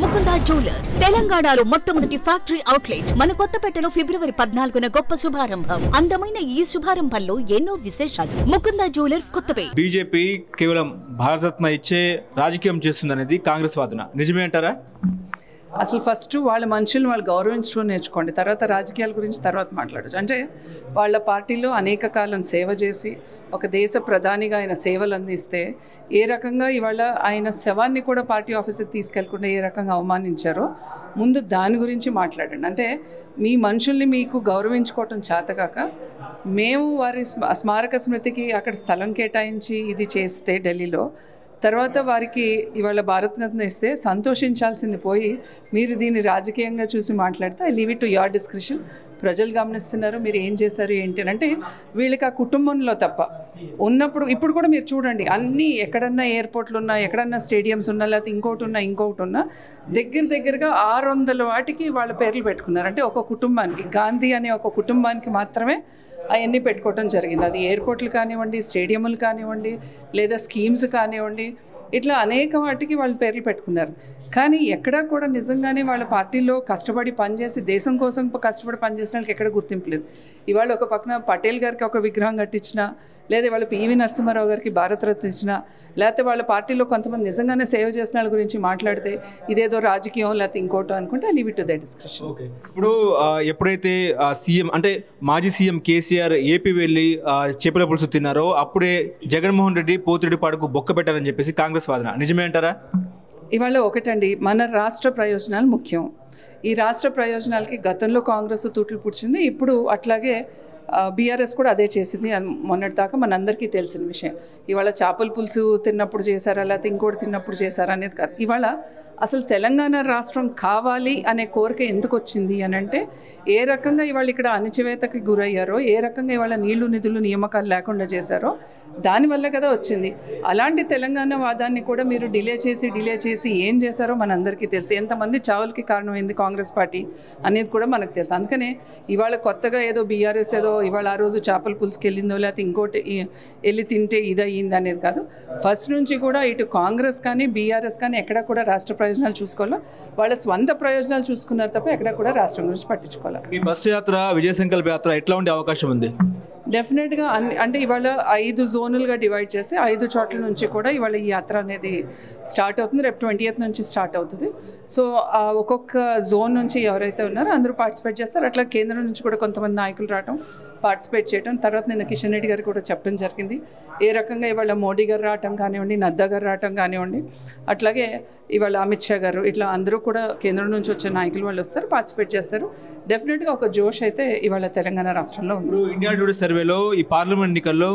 Mukunda jewellers తెలంగాణలో మొట్టమొదటి factory outlet మన కొత్తపేటలో ఫిబ్రవరి 14న గొప్ప శుభారంభం. అందమైన ఈ శుభారంభంలో ఎన్నో విశేషాలు. ముకుందా జ్యువెలర్స్ కొత్తపేట. బీజేపీ కేవలం భారతరత్న ఇచ్చే రాజకీయం చేస్తుందనేది కాంగ్రెస్ వాదన, నిజమే అంటారా? అసలు ఫస్ట్ వాళ్ళ మనుషులను వాళ్ళు గౌరవించడం నేర్చుకోండి, తర్వాత రాజకీయాల గురించి తర్వాత మాట్లాడచ్చు. అంటే వాళ్ళ పార్టీలో అనేక కాలం సేవ చేసి ఒక దేశ ప్రధానిగా ఆయన సేవలు అందిస్తే ఏ రకంగా ఇవాళ ఆయన శవాన్ని కూడా పార్టీ ఆఫీస్కి తీసుకెళ్లకుండా ఏ రకంగా అవమానించారో ముందు దాని గురించి మాట్లాడండి. అంటే మీ మనుషుల్ని మీకు గౌరవించుకోవటం చేతగాక మేము వారి స్మారక స్మృతికి అక్కడ స్థలం కేటాయించి ఇది చేస్తే ఢిల్లీలో తర్వాత వారికి ఇవాళ భారతరత్న ఇస్తే సంతోషించాల్సింది పోయి మీరు దీన్ని రాజకీయంగా చూసి మాట్లాడితే I leave it to your description. ప్రజలు గమనిస్తున్నారు మీరు ఏం చేశారు ఏంటి అంటే వీళ్ళకి ఆ కుటుంబంలో తప్ప ఉన్నప్పుడు ఇప్పుడు కూడా మీరు చూడండి అన్నీ ఎక్కడన్నా ఎయిర్పోర్ట్లు ఉన్నా ఎక్కడన్నా స్టేడియంస్ ఉన్నా లేకపోతే ఇంకోటి ఉన్నా దగ్గరగా 600 వాటికి వాళ్ళ పేర్లు పెట్టుకున్నారు. అంటే ఒక కుటుంబానికి గాంధీ అనే ఒక కుటుంబానికి మాత్రమే అవన్నీ పెట్టుకోవటం జరిగింది. అది ఎయిర్పోర్ట్లు కానివ్వండి, స్టేడియంలు కానివ్వండి, లేదా స్కీమ్స్ కానివ్వండి, ఇట్లా అనేక వాటికి వాళ్ళ పేర్లు పెట్టుకున్నారు. కానీ ఎక్కడా కూడా నిజంగానే వాళ్ళ పార్టీలో కష్టపడి పనిచేసి దేశం కోసం కష్టపడి పనిచేసిన వాళ్ళకి ఎక్కడ గుర్తింపు లేదు. ఇవాళ ఒక పక్కన పటేల్ గారికి ఒక విగ్రహం కట్టించినా, లేదా వాళ్ళ పివి నరసింహారావు గారికి భారతరత్న ఇచ్చినా, లేకపోతే వాళ్ళ పార్టీలో కొంతమంది నిజంగానే సేవ చేసిన వాళ్ళ గురించి మాట్లాడితే ఇదేదో రాజకీయం లేకపోతే ఇంకోటో అనుకుంటే leave it to the discussion. ఇప్పుడు ఎప్పుడైతే సీఎం అంటే మాజీ సీఎం కేసీఆర్ ఏపీ వెళ్ళి చేపల పులుసు తిన్నారో అప్పుడే జగన్మోహన్ రెడ్డి పోతిరెడ్డి పాడుకు బొక్క పెట్టారని చెప్పేసి కాంగ్రెస్ వాదన, నిజమే అంటారా? ఇవాళ ఒకటండి, మన రాష్ట్ర ప్రయోజనాలు ముఖ్యం. ఈ రాష్ట్ర ప్రయోజనాలకి గతంలో కాంగ్రెస్ తూట్లు పుడిచింది, ఇప్పుడు అట్లాగే బీఆర్ఎస్ కూడా అదే చేసింది. మొన్నటి దాకా మనందరికీ తెలిసిన విషయం. ఇవాళ చేపల పులుసు తిన్నప్పుడు చేశారా లేకపోతే ఇంకోటి తిన్నప్పుడు చేశారా అనేది కాదు. ఇవాళ అసలు తెలంగాణ రాష్ట్రం కావాలి అనే కోరిక ఎందుకు వచ్చింది అని అంటే ఏ రకంగా ఇవాళ ఇక్కడ అణచివేతకి గురయ్యారో, ఏ రకంగా ఇవాళ నీళ్లు నిధులు నియామకాలు లేకుండా చేశారో దానివల్ల కదా వచ్చింది. అలాంటి తెలంగాణ వాదాన్ని కూడా మీరు డిలే చేసి ఏం చేశారో మనందరికీ తెలుసు. ఎంతమంది చావులకి కారణమైంది కాంగ్రెస్ పార్టీ అనేది కూడా మనకు తెలుసు. అందుకనే ఇవాళ కొత్తగా ఏదో బీఆర్ఎస్ ఏదో ఇవాళ ఆ రోజు చేపల పులుసుకి వెళ్ళిందో లేకపోతే ఇంకోటి వెళ్ళి తింటే ఇదయ్యింది అనేది కాదు. ఫస్ట్ నుంచి కూడా ఇటు కాంగ్రెస్ కానీ బీఆర్ఎస్ కానీ ఎక్కడ కూడా రాష్ట్ర ప్రయోజనాలు చూసుకోవాలా, వాళ్ళ స్వంత ప్రయోజనాలు చూసుకున్నారు తప్ప ఎక్కడ కూడా రాష్ట్రం గురించి పట్టించుకోవాలి. ఈ బస్సు యాత్ర విజయ సంకల్ప యాత్ర ఎట్లా ఉండే అవకాశం ఉంది? డెఫినెట్గా అంటే ఇవాళ 5 జోనులుగా డివైడ్ చేసి 5 చోట్ల నుంచి కూడా ఇవాళ ఈ యాత్ర అనేది స్టార్ట్ అవుతుంది. రేపు 20th నుంచి స్టార్ట్ అవుతుంది. సో ఒక్కొక్క జోన్ నుంచి ఎవరైతే ఉన్నారో అందరూ పార్టిసిపేట్ చేస్తారు. అట్లా కేంద్రం నుంచి కూడా కొంతమంది నాయకులు రావటం, పార్టిసిపేట్ చేయటం. తర్వాత నిన్న కిషన్ రెడ్డి గారు కూడా చెప్పడం జరిగింది ఏ రకంగా ఇవాళ మోడీ గారు రావటం కానివ్వండి, నడ్డా గారు రావటం కానివ్వండి, అట్లాగే ఇవాళ అమిత్ షా గారు, ఇట్లా అందరూ కూడా కేంద్రం నుంచి వచ్చే నాయకులు వాళ్ళు వస్తారు, పార్టిసిపేట్ చేస్తారు. డెఫినెట్గా ఒక జోష్ అయితే ఇవాళ తెలంగాణ రాష్ట్రంలో ఉంది. ఇండియా టుడే సర్వేలో ఈ పార్లమెంట్ ఎన్నికల్లో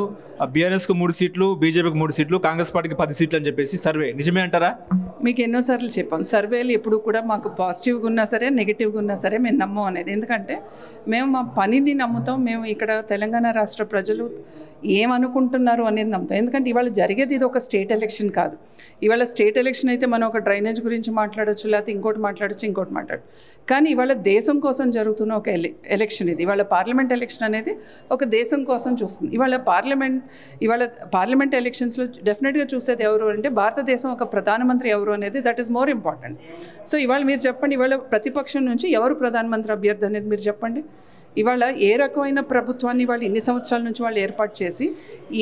బీఆర్ఎస్కు 3 సీట్లు, బీజేపీకి 3 సీట్లు, కాంగ్రెస్ పార్టీకి 10 సీట్లు అని చెప్పేసి సర్వే, నిజమే అంటారా? మీకు ఎన్నోసార్లు చెప్పాం, సర్వేలు ఎప్పుడు కూడా మాకు పాజిటివ్గా ఉన్నా సరే నెగిటివ్గా ఉన్నా సరే మేము నమ్మం అనేది. ఎందుకంటే మేము మా పనిని నమ్ముతాం. మేము ఇక్కడ తెలంగాణ రాష్ట్ర ప్రజలు ఏమనుకుంటున్నారు అనేది నమ్ముతాం. ఎందుకంటే ఇవాళ జరిగేది ఇది ఒక స్టేట్ ఎలక్షన్ కాదు. ఇవాళ స్టేట్ ఎలక్షన్ అయితే మనం ఒక డ్రైనేజ్ గురించి మాట్లాడచ్చు, లేకపోతే ఇంకోటి మాట్లాడచ్చు. కానీ ఇవాళ దేశం కోసం జరుగుతున్న ఒక ఎలక్షన్ ఇది. ఇవాళ పార్లమెంట్ ఎలక్షన్ అనేది ఒక దేశం కోసం చూస్తుంది. ఇవాళ పార్లమెంట్ ఎలక్షన్స్లో డెఫినెట్గా చూసేది ఎవరు అంటే భారతదేశం ఒక ప్రధానమంత్రి ఎవరు అనేది, that is more important. So ఇవాళ మీరు చెప్పండి, ఇవాళ ప్రతిపక్షం నుంచి ఎవరు ప్రధానమంత్రి అభ్యర్థి అనేది మీరు చెప్పండి. ఇవాళ ఏ రకమైన ప్రభుత్వాన్ని వాళ్ళు ఇన్ని సంవత్సరాల నుంచి వాళ్ళు ఏర్పాటు చేసి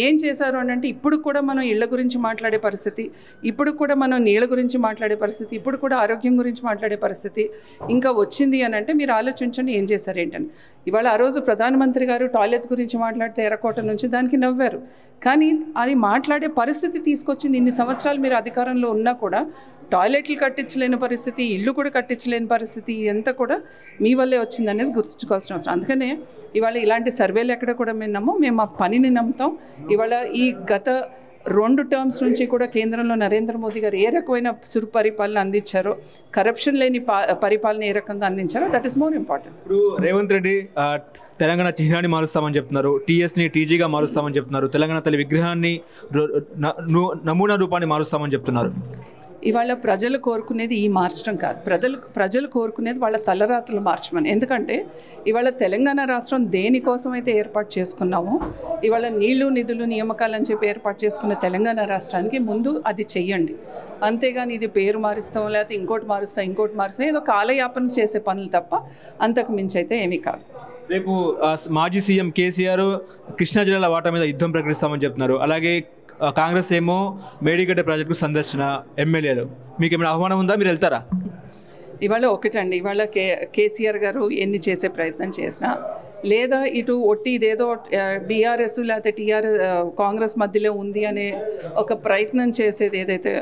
ఏం చేశారు అని అంటే ఇప్పుడు కూడా మనం ఇళ్ల గురించి మాట్లాడే పరిస్థితి, ఇప్పుడు కూడా మనం నీళ్ళ గురించి మాట్లాడే పరిస్థితి, ఇప్పుడు కూడా ఆరోగ్యం గురించి మాట్లాడే పరిస్థితి ఇంకా వచ్చింది అని అంటే మీరు ఆలోచించండి ఏం చేశారు ఏంటని. ఇవాళ ఆ రోజు ప్రధానమంత్రి గారు టాయిలెట్స్ గురించి మాట్లాడితే ఎర్రకోట నుంచి దానికి నవ్వారు. కానీ అది మాట్లాడే పరిస్థితి తీసుకొచ్చింది ఇన్ని సంవత్సరాలు మీరు అధికారంలో ఉన్నా కూడా టాయిలెట్లు కట్టించలేని పరిస్థితి, ఇళ్ళు కూడా కట్టించలేని పరిస్థితి, ఎంత కూడా మీ వల్లే వచ్చింది అనేది గుర్తుంచుకోవాల్సిన అవసరం. అందుకనే ఇవాళ ఇలాంటి సర్వేలు ఎక్కడ కూడా మేము మా పనిని నమ్ముతాం. ఇవాళ ఈ గత 2 టర్మ్స్ నుంచి కూడా కేంద్రంలో నరేంద్ర మోదీ గారు ఏ రకమైన సుపరిపాలన అందించారో, కరప్షన్ లేని పరిపాలన ఏ రకంగా అందించారో దట్ ఈస్ మోర్ ఇంపార్టెంట్. ఇప్పుడు రేవంత్ రెడ్డి తెలంగాణ చిహ్నాన్ని మారుస్తామని చెప్తున్నారు, టీఎస్ని టీజీగా మారుస్తామని చెప్తున్నారు, తెలంగాణ తల్లి విగ్రహాన్ని నమూనా రూపాన్ని మారుస్తామని చెప్తున్నారు. ఇవాళ ప్రజలు కోరుకునేది ఈ మార్చడం కాదు, ప్రజలు కోరుకునేది వాళ్ళ తలరాత్రులు మార్చమని. ఎందుకంటే ఇవాళ తెలంగాణ రాష్ట్రం దేనికోసం అయితే ఏర్పాటు చేసుకున్నామో, ఇవాళ నీళ్లు నిధులు నియామకాలని చెప్పి ఏర్పాటు చేసుకున్న తెలంగాణ రాష్ట్రానికి ముందు అది చెయ్యండి. అంతేగాని ఇది పేరు మారుస్తాం, లేకపోతే ఇంకోటి మారుస్తాం, ఏదో కాలయాపన చేసే పనులు తప్ప అంతకు మించి అయితే ఏమీ కాదు. రేపు మాజీ సీఎం కేసీఆర్ కృష్ణా జిల్లాల వాటా మీద యుద్ధం ప్రకటిస్తామని చెప్తున్నారు. అలాగే కాంగ్రెస్ ఏమో మేడిగడ్డ ప్రాజెక్టు సందర్శన ఎమ్మెల్యేలు, మీకు ఏమైనా ఆహ్వానం ఉందా, మీరు వెళ్తారా? ఇవాళ ఒకటండి, ఇవాళ కేసీఆర్ గారు ఎన్ని చేసే ప్రయత్నం చేసినా, లేదా ఇటు ఒట్టి ఇదేదో బీఆర్ఎస్ లేకపోతే కాంగ్రెస్ మధ్యలో ఉంది అనే ఒక ప్రయత్నం చేసేది ఏదైతే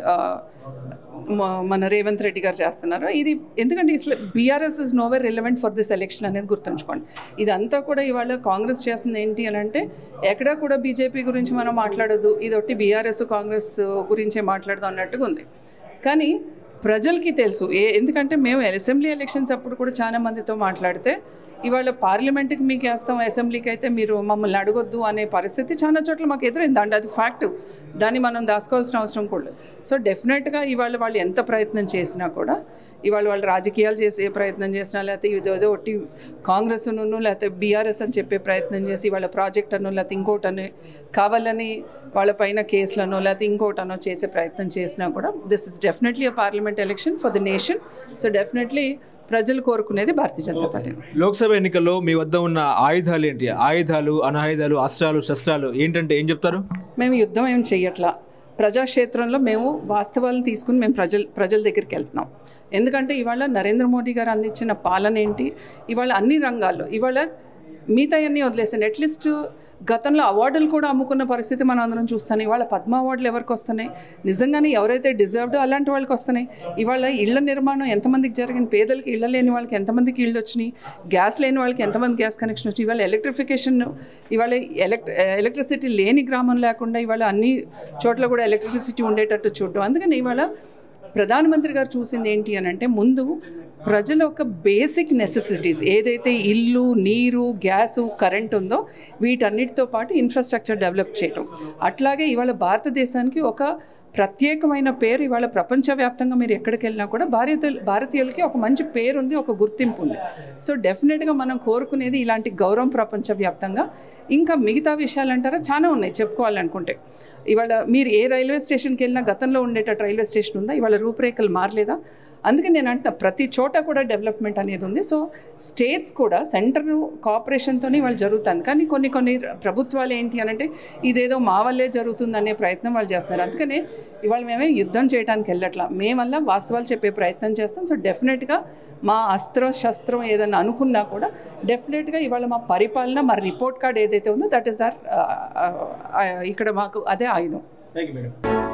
మన రేవంత్ రెడ్డి గారు చేస్తున్నారో ఇది. ఎందుకంటే ఇట్లా BRS is nowhere relevant for this election అనేది గుర్తుంచుకోండి. ఇదంతా కూడా ఇవాళ కాంగ్రెస్ చేస్తుంది ఏంటి అని అంటే, ఎక్కడా కూడా బీజేపీ గురించి మనం మాట్లాడొద్దు, ఇది ఒకటి బీఆర్ఎస్ కాంగ్రెస్ గురించే మాట్లాడదాం అన్నట్టుగా ఉంది. కానీ ప్రజలకి తెలుసు ఎందుకంటే మేము అసెంబ్లీ ఎలక్షన్స్ అప్పుడు కూడా చాలా మందితో మాట్లాడితే, ఇవాళ పార్లమెంట్కి మీకు వేస్తాం, అసెంబ్లీకి అయితే మీరు మమ్మల్ని అడగొద్దు అనే పరిస్థితి చాలా చోట్ల మాకు ఎదురైంది. అండి అది ఫ్యాక్ట్, దాన్ని మనం దాచుకోవాల్సిన అవసరం కూడా. సో డెఫినెట్గా ఇవాళ వాళ్ళు ఎంత ప్రయత్నం చేసినా కూడా, ఇవాళ వాళ్ళు రాజకీయాలు చేసే ప్రయత్నం చేసినా, లేకపోతే ఇదేదో ఒకటి కాంగ్రెస్ను లేకపోతే బీఆర్ఎస్ అని చెప్పే ప్రయత్నం చేసి వాళ్ళ ప్రాజెక్ట్ అను లేకపోతే ఇంకోటని కావాలని వాళ్ళ పైన కేసులను లేకపోతే ఇంకోటనో చేసే ప్రయత్నం చేసినా కూడా, this is definitely a parliament election for the nation. So definitely ప్రజలు కోరుకునేది భారతీయ జనతా పార్టీ. లోక్సభ ఎన్నికల్లో మీ వద్ద ఉన్న ఆయుధాలు ఏంటి? ఆయుధాలు, అనాయుధాలు, అస్త్రాలు, శస్త్రాలు ఏంటంటే ఏం చెప్తారు? మేము యుద్ధం ఏం చెయ్యట్లా, ప్రజాక్షేత్రంలో మేము వాస్తవాలను తీసుకుని మేము ప్రజల దగ్గరికి వెళ్తున్నాం. ఎందుకంటే ఇవాళ నరేంద్ర మోడీ గారు అందించిన పాలన ఏంటి, ఇవాళ అన్ని రంగాల్లో ఇవాళ మిగతా అన్నీ వదిలేసాను. అట్లీస్ట్ గతంలో అవార్డులు కూడా అమ్ముకున్న పరిస్థితి మనం అందరం చూస్తాను. ఇవాళ పద్మ అవార్డులు ఎవరికి వస్తున్నాయి? నిజంగానే ఎవరైతే డిజర్వ్డో అలాంటి వాళ్ళకి వస్తున్నాయి. ఇవాళ ఇళ్ల నిర్మాణం ఎంతమందికి జరిగింది, పేదలకి ఇళ్ళ లేని వాళ్ళకి ఎంతమందికి ఇళ్ళు వచ్చినాయి, గ్యాస్ లేని వాళ్ళకి ఎంతమంది గ్యాస్ కనెక్షన్ వచ్చింది, ఇవాళ ఎలక్ట్రిఫికేషన్, ఇవాళ ఎలక్ట్రిసిటీ లేని గ్రామం లేకుండా ఇవాళ అన్ని చోట్ల కూడా ఎలక్ట్రిసిటీ ఉండేటట్టు చూడడం. అందుకని ఇవాళ ప్రధానమంత్రి గారు చూసింది ఏంటి అని అంటే, ముందు ప్రజల యొక్క బేసిక్ నెసెసిటీస్ ఏదైతే ఇల్లు, నీరు, గ్యాసు, కరెంట్ ఉందో వీటన్నిటితో పాటు ఇన్ఫ్రాస్ట్రక్చర్ డెవలప్ చేయడం. అట్లాగే ఇవాళ భారతదేశానికి ఒక ప్రత్యేకమైన పేరు ఇవాళ ప్రపంచవ్యాప్తంగా మీరు ఎక్కడికి వెళ్ళినా కూడా భారతీయులకి ఒక మంచి పేరు ఉంది, ఒక గుర్తింపు ఉంది. సో డెఫినెట్గా మనం కోరుకునేది ఇలాంటి గౌరవం ప్రపంచవ్యాప్తంగా. ఇంకా మిగతా విషయాలు అంటారా చాలా ఉన్నాయి చెప్పుకోవాలనుకుంటే. ఇవాళ మీరు ఏ రైల్వే స్టేషన్కి వెళ్ళినా గతంలో ఉండేటట్టు రైల్వే స్టేషన్ ఉందా? ఇవాళ రూపురేఖలు మారలేదా? అందుకని నేను అంటున్నా ప్రతి చోట కూడా డెవలప్మెంట్ అనేది ఉంది. సో స్టేట్స్ కూడా సెంటర్ కోఆపరేషన్తోనే వాళ్ళు జరుగుతుంది. కానీ కొన్ని ప్రభుత్వాలు ఏంటి అని అంటే, ఇదేదో మా వల్లే జరుగుతుంది అనే ప్రయత్నం వాళ్ళు చేస్తున్నారు. అందుకనే ఇవాళ మేమే యుద్ధం చేయడానికి వెళ్ళట్లా, మేమల్లా వాస్తవాలు చెప్పే ప్రయత్నం చేస్తాం. సో డెఫినెట్గా మా అస్త్రం శస్త్రం ఏదైనా అనుకున్నా కూడా డెఫినెట్గా ఇవాళ మా పరిపాలన, మా రిపోర్ట్ కార్డ్ ఏదైతే ఉందో దట్ ఈస్ ఆర్ ఇక్కడ మాకు అదే ఆయుధం. Thank you madam.